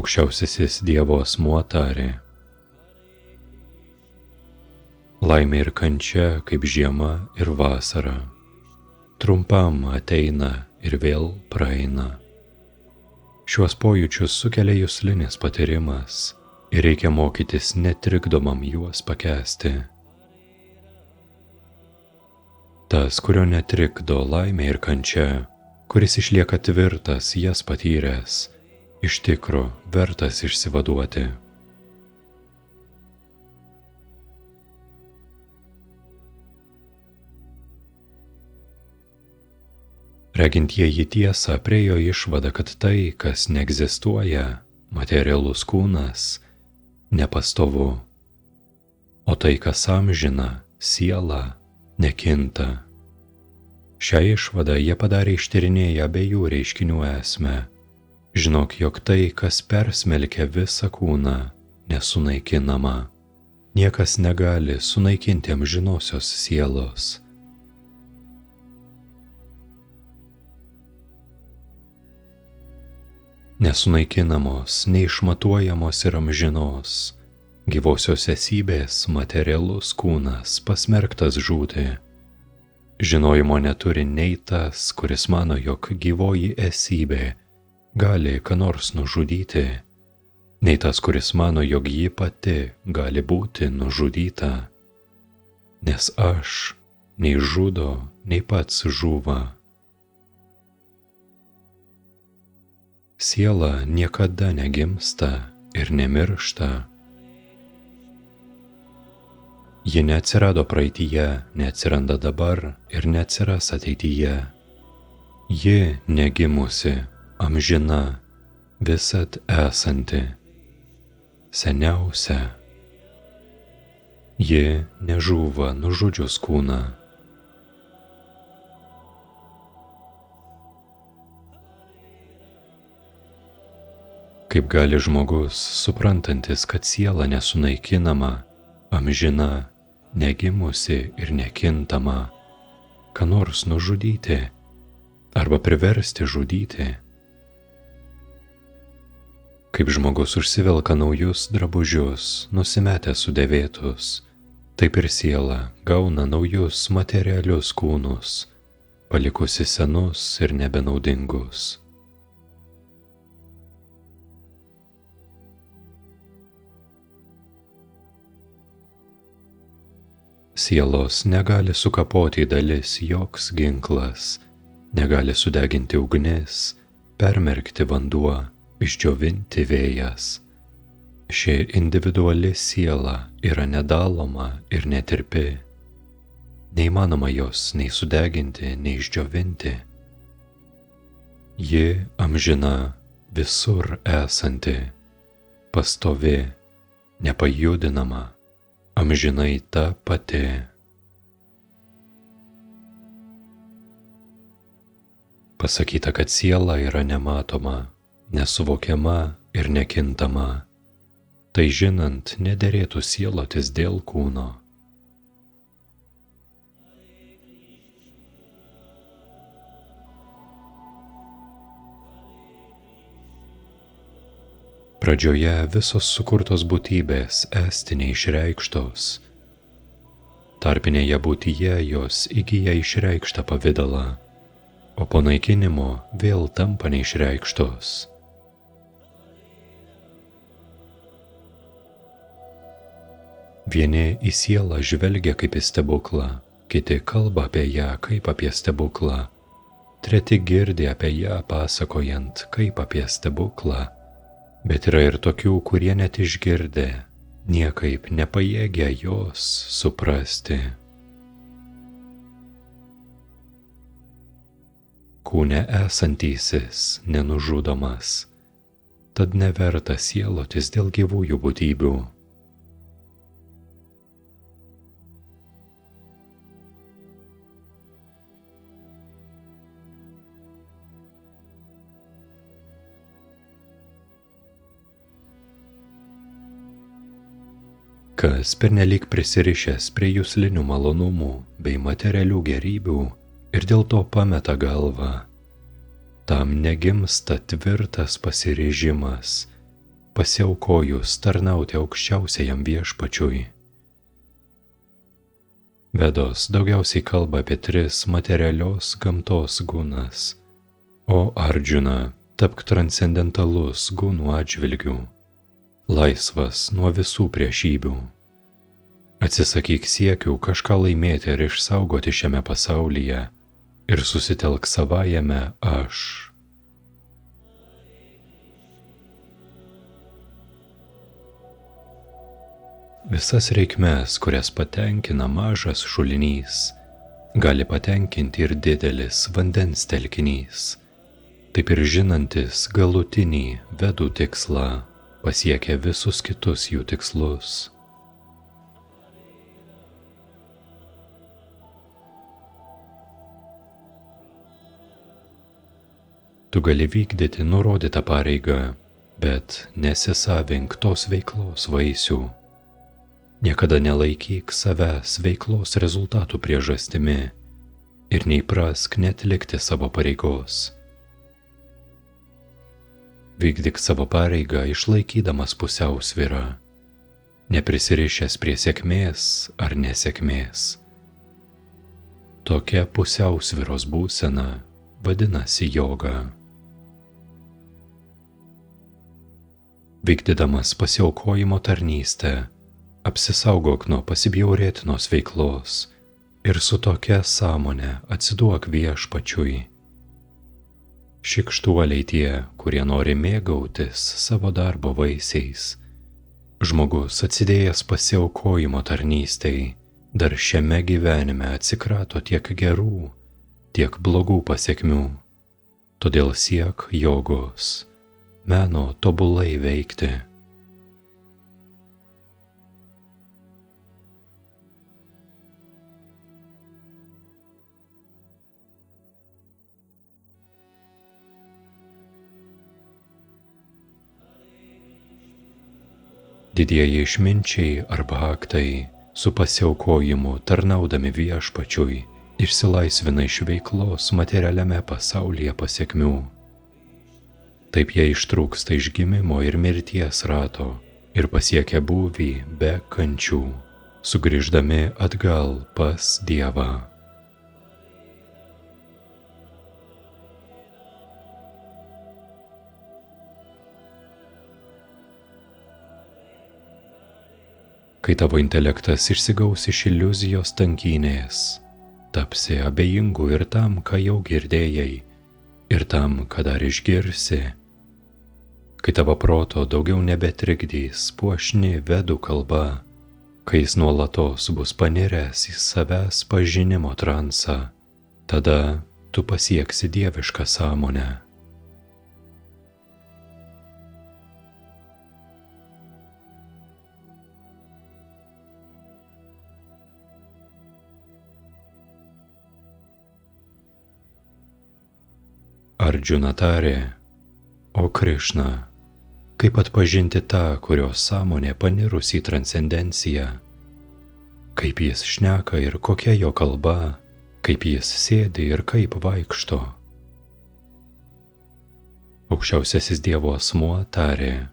Aukščiausiasis Dievo asmuo tarė: laimė ir kančia kaip žiema ir vasara, trumpam ateina ir vėl praeina. Šiuos pojūčius sukelia juslinis patyrimas ir reikia mokytis netrikdomam juos pakęsti. Tas, kurio netrikdo laimė ir kančia, kuris išlieka tvirtas jas patyręs, iš tikro vertas išsivaduoti. Regintieji tiesą priėjo išvadą, kad tai, kas neegzistuoja, materialus kūnas, nepastovu, o tai, kas amžina, siela, nekinta. Šią išvadą jie padarė ištyrinėję abiejų reiškinių esmę. Žinok, jog tai, kas persmelkia visą kūną, nesunaikinama. Niekas negali sunaikinti amžinosios sielos. Nesunaikinamos, neišmatuojamos ir amžinos, gyvosios esybės materialus kūnas pasmerktas žūti. Žinojimo neturi nei tas, kuris mano, jog gyvoji esybė gali ką nors nužudyti, nei tas, kuris mano, jog ji pati gali būti nužudyta. Nes aš nei žudo, nei pats žūva. Siela niekada negimsta ir nemiršta. Ji neatsirado praeityje, neatsiranda dabar ir neatsiras ateityje. Ji negimusi, amžina, visad esanti, seniausia. Ji nežūva nužudžius kūną. Kaip gali žmogus, suprantantis, kad siela nesunaikinama, amžina, negimusi ir nekintama, ką nors nužudyti arba priversti žudyti? Kaip žmogus užsivelka naujus drabužius, nusimetęs sudėvėtus, taip ir siela gauna naujus materialius kūnus, palikusi senus ir nebenaudingus. Sielos negali sukapoti į dalis joks ginklas, negali sudeginti ugnis, permerkti vanduo, išdžiovinti vėjas. Ši individuali siela yra nedaloma ir netirpi. Neįmanoma jos nei sudeginti, nei išdžiovinti. Ji amžina, visur esanti, pastovi, nepajudinama, amžinai ta pati. Pasakyta, kad siela yra nematoma, nesuvokiama ir nekintama. Tai žinant, nederėtų sielotis dėl kūno. Pradžioje visos sukurtos būtybės esti neišreikštos. Tarpinėje būtyje jos įgyja išreikštą pavidalą, o po naikinimo vėl tampa neišreikštos. Vieni į sielą žvelgia kaip į stebuklą, kiti kalba apie ją kaip apie stebuklą, treti girdi apie ją pasakojant kaip apie stebuklą. Bet yra ir tokių, kurie net išgirdę, niekaip nepajėgia jos suprasti. Kūne esantysis nenužudomas, tad neverta sielotis dėl gyvųjų būtybių. Kas pernelyg prisirišęs prie juslinių malonumų bei materialių gerybių ir dėl to pameta galvą, tam negimsta tvirtas pasiryžimas pasiaukojus tarnauti aukščiausiajam viešpačiui. Vedos daugiausiai kalba apie 3 materialios gamtos gunas, o Ardžuna tapk transcendentalus gunų atžvilgių, laisvas nuo visų priešybių. Atsisakyk siekių kažką laimėti ir išsaugoti šiame pasaulyje ir susitelk savajame aš. Visas reikmes, kurias patenkina mažas šulinys, gali patenkinti ir didelis vandens telkinys. Taip ir žinantis galutinį vedų tikslą pasiekia visus kitus jų tikslus. Tu gali vykdyti nurodytą pareigą, bet nesisavink tos veiklos vaisių. Niekada nelaikyk savęs veiklos rezultatų priežastimi ir neįprask netlikti savo pareigos. Vykdyk savo pareigą išlaikydamas pusiausvyrą, neprisirišęs prie sėkmės ar nesėkmės. Tokia pusiausvyros būsena vadinasi joga. Vykdydamas pasiaukojimo tarnystę, apsisaugok nuo pasibjaurėtinos veiklos ir su tokia sąmonė atsiduok viešpačiui. Šykštuoliai tie, kurie nori mėgautis savo darbo vaisiais. Žmogus atsidėjęs pasiaukojimo tarnystei, dar šiame gyvenime atsikrato tiek gerų, tiek blogų pasekmių. Todėl siek jogos, meno tobulai veikti. Didieji išminčiai arba aktai su pasiaukojimu tarnaudami viešpačiui išsilaisvina iš veiklos materialiame pasaulyje pasekmių. Taip jie ištrūksta iš gimimo ir mirties rato ir pasiekia būvį be kančių, sugrįždami atgal pas Dievą. Kai tavo intelektas išsigaus iš iliuzijos tankynės, tapsi abejingu ir tam, ką jau girdėjai, ir tam, ką dar išgirsi. Kai tavo proto daugiau nebetrikdys puošni vedų kalba, kai jis nuolatos bus paniręs į savęs pažinimo transą, tada tu pasieksi dievišką sąmonę. Ardžuna tarė, o Krišna, kaip atpažinti tą, kurios sąmonė panirus į transcendenciją, kaip jis šneka ir kokia jo kalba, kaip jis sėdi ir kaip vaikšto. Aukščiausiasis Dievo asmuo tarė,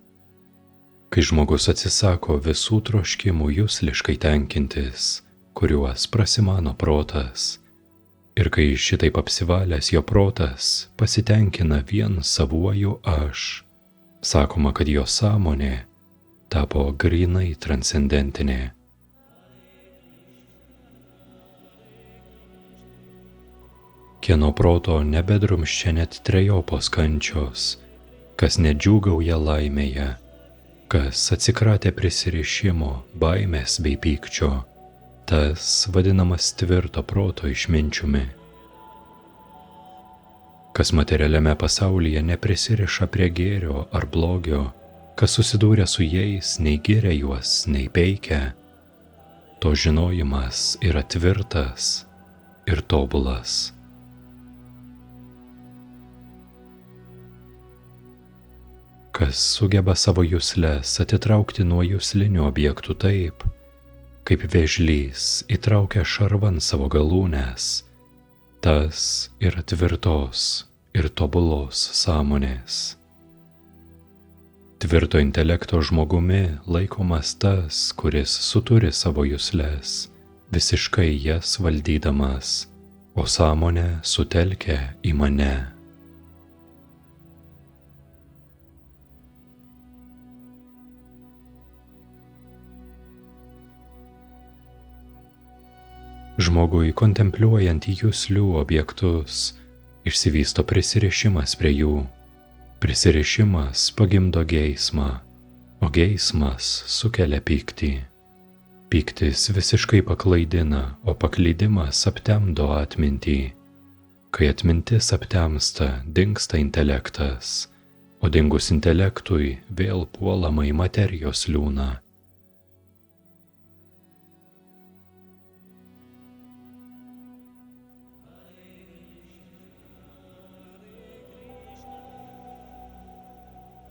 kai žmogus atsisako visų troškimų jusliškai tenkintis, kuriuos prasimano protas, ir kai šitaip apsivalęs jo protas pasitenkina vien savuoju aš, sakoma, kad jo sąmonė tapo grynai transcendentinė. Kieno proto nebedrumsčia net trejopos kančios, kas nedžiūgauja laimėje, kas atsikratė prisirišimo, baimės bei pykčio, tas vadinamas tvirto proto išminčiumi. Kas materialiame pasaulyje neprisiriša prie gėrio ar blogio, kas susidūrė su jais, nei giria juos, nei peikia, to žinojimas yra tvirtas ir tobulas. Kas sugeba savo jusles atitraukti nuo juslinių objektų taip, kaip vėžlys įtraukia šarvan savo galūnes, tas yra tvirtos ir tobulos sąmonės. Tvirto intelekto žmogumi laikomas tas, kuris suturi savo jusles, visiškai jas valdydamas, o sąmonę sutelkia į mane. Žmogui kontempliuojant į juslių objektus, išsivysto prisirišimas prie jų. Prisirišimas pagimdo geismą, o geismas sukelia pyktį. Pyktis visiškai paklaidina, o paklydimas aptemdo atmintį. Kai atmintis aptemsta, dingsta intelektas, o dingus intelektui vėl puolama į materijos liūną.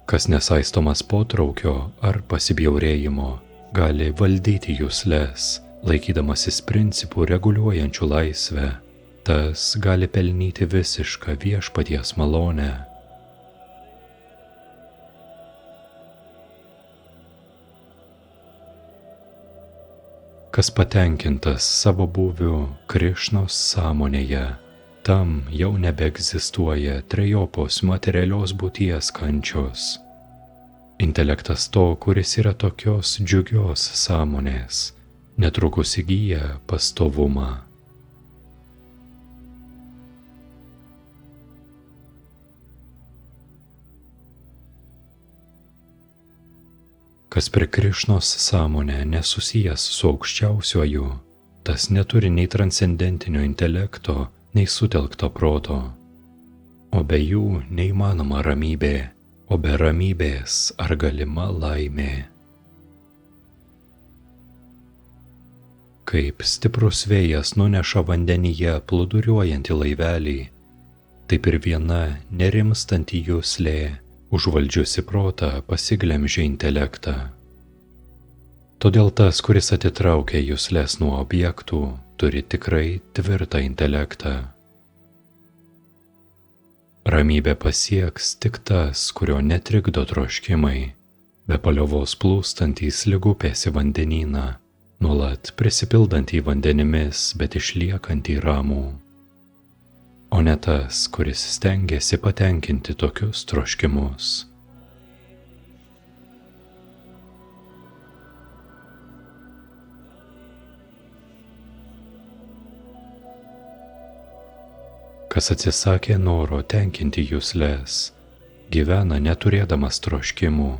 Kas nesaistomas potraukio ar pasibjaurėjimo, gali valdyti jusles, laikydamasis principų reguliuojančių laisvę. Tas gali pelnyti visišką viešpaties malonę. Kas patenkintas savo būviu Krišnos sąmonėje, tam jau nebeegzistuoja trejopos materialios būties kančios. Intelektas to, kuris yra tokios džiugios sąmonės, netrukus įgyja pastovumą. Kas prie Krišnos sąmonę nesusijęs su aukščiausiuoju, tas neturi nei transcendentinio intelekto, nei sutelkto proto, o be jų neįmanoma ramybė, o be ramybės ar galima laimė. Kaip stiprus vėjas nuneša vandenyje plūduriuojantį laivelį, taip ir viena nerimstanti juslė, užvaldžiusi protą, pasiglemžia intelektą. Todėl tas, kuris atitraukia jusles nuo objektų, turi tikrai tvirtą intelektą. Ramybę pasieks tik tas, kurio netrikdo troškimai, be paliovos plūstantys lyg upės į vandenyną, nuolat prisipildantį vandenimis, bet išliekantį ramų. O ne tas, kuris stengiasi patenkinti tokius troškimus. Kas atsisakė noro tenkinti jusles, gyvena neturėdamas troškimų,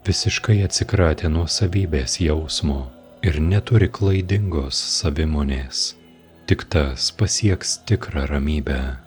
visiškai atsikratė nuosavybės jausmo ir neturi klaidingos savimonės. Tik tas pasieks tikrą ramybę.